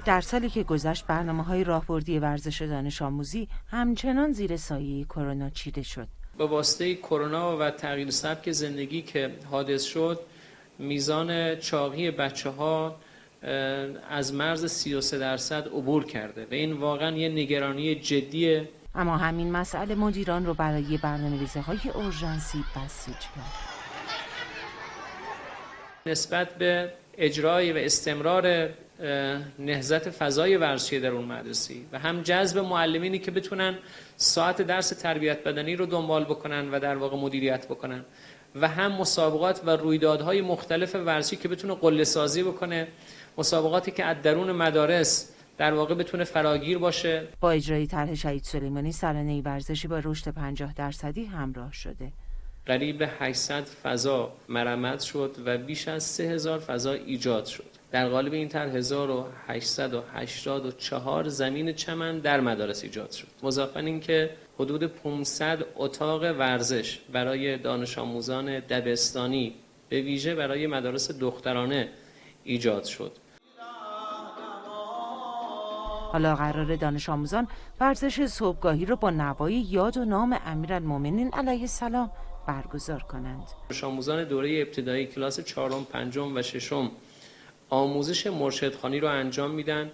در سالی که گذشت برنامه‌های راهبردی ورزش دانش آموزی همچنان زیر سایه کرونا چیده شد. با واسطه کرونا و تغییر سبک زندگی که حادث شد، میزان چاقی بچه‌ها از مرز 33% عبور کرده و این واقعا یه نگرانی جدیه. اما همین مسئله مدیران رو برای برنامه‌ریزی‌های اورژانسی بسیج کرد. نسبت به اجرای و استمرار نهضت فضای ورزشی در اون مدرسی و هم جذب معلمینی که بتونن ساعت درس تربیت بدنی رو دنبال بکنن و در واقع مدیریت بکنن و هم مسابقات و رویدادهای مختلف ورزشی که بتونه قله سازی بکنه، مسابقاتی که از درون مدارس در واقع بتونه فراگیر باشه. با اجرای طرح شهید سلیمانی سرانه ورزشی با رشد 50% همراه شده. قریب 800 فضا مرمت شد و بیش از 3000 فضا ایجاد شد. در قالب این طرح 1884 زمین چمن در مدارس ایجاد شد. مضافاً اینکه حدود 500 اتاق ورزش برای دانش آموزان دبستانی به ویژه برای مدارس دخترانه ایجاد شد. حالا قرار دانش آموزان ورزش صبحگاهی رو با نوای یاد و نام امیرالمومنین علیه السلام برگزار کنند. دانش آموزان دوره ابتدایی کلاس 4م، 5م و 6م آموزش مرشدخوانی رو انجام میدن.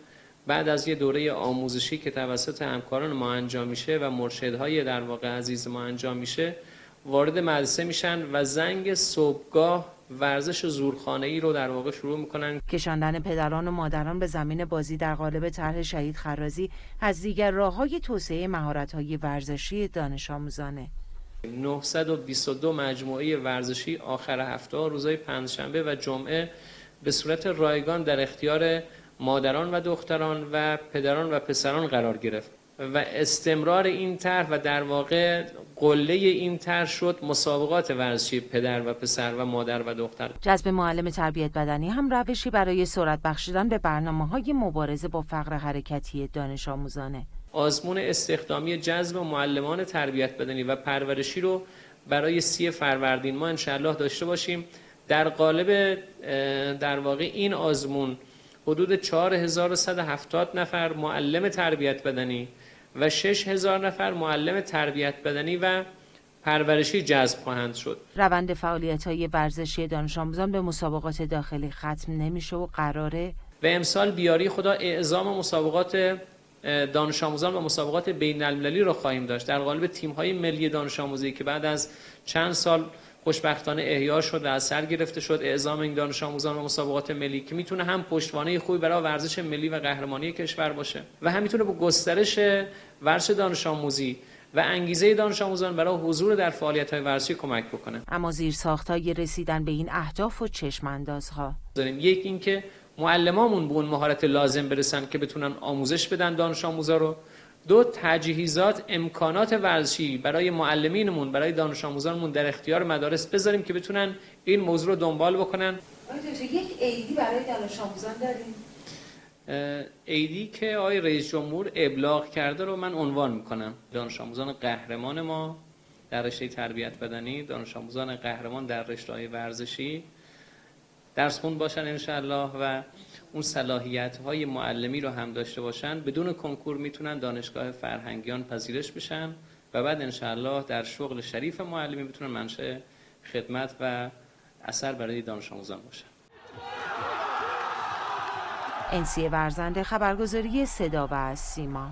بعد از یه دوره آموزشی که توسط همکاران ما انجام میشه و مرشدهای در واقع عزیز ما انجام میشه، وارد مدرسه میشن و زنگ صبحگاه ورزش زورخانه‌ای رو در واقع شروع میکنن. کشاندن پدران و مادران به زمین بازی در قالب طرح شهید خرازی از دیگر راه‌های توسعه مهارت‌های ورزشی دانش آموزانه. 922 مجموعه ورزشی آخر هفته، روزهای پنجشنبه و جمعه به صورت رایگان در اختیار مادران و دختران و پدران و پسران قرار گرفت و استمرار این طرح و در واقع قله این طرح شد مسابقات ورزشی پدر و پسر و مادر و دختر. جذب معلم تربیت بدنی هم روشی برای سرعت بخشیدن به برنامه‌های مبارزه با فقر حرکتی دانش آموزانه. آزمون استخدامی جذب معلمان تربیت بدنی و پرورشی رو برای 30 فروردین ما انشالله داشته باشیم. در قالب در واقع این آزمون حدود 4170 نفر معلم تربیت بدنی و 6000 نفر معلم تربیت بدنی و پرورشی جذب خواهند شد. روند فعالیت‌های ورزشی دانش آموزان به مسابقات داخلی ختم نمیشه و قراره و امسال بیاری خدا اعزام مسابقات دانش آموزان و مسابقات بین‌المللی رو خواهیم داشت در قالب تیم‌های ملی دانش آموزی که بعد از چند سال خوشبختانه احیا شد و از سر گرفته شد. اعزام این دانش آموزان و مسابقات ملی که میتونه هم پشتوانه خوبی برای ورزش ملی و قهرمانی کشور باشه و هم میتونه به گسترش ورزش دانش آموزی و انگیزه دانش آموزان برای حضور در فعالیت‌های ورزشی کمک بکنه. اما زیرساخت‌های رسیدن به این اهداف و چشم‌اندازها داریم. یک اینکه معلمامون به اون مهارت لازم برسن که بتونن آموزش بدن دانش آموزا رو. دو، تجهیزات امکانات ورزشی برای معلمینمون، برای دانش آموزانمون در اختیار مدارس بذاریم که بتونن این موضوع رو دنبال بکنن. یک ایدی برای دانش آموزان داریم. ایدی که آقای رئیس جمهور ابلاغ کرده رو من عنوان میکنم. دانش آموزان قهرمان ما در رشته تربیت بدنی، دانش آموزان قهرمان در رشته‌های ورزشی درس خوند باشن انشالله و اون صلاحیت‌های معلمی رو هم داشته باشن. بدون کنکور میتونن دانشگاه فرهنگیان پذیرش بشن و بعد انشالله در شغل شریف معلمی بتونن منشأ خدمت و اثر برای دانش آموزان باشن. انسی ورزنده، خبرگزاری صدا و سیما.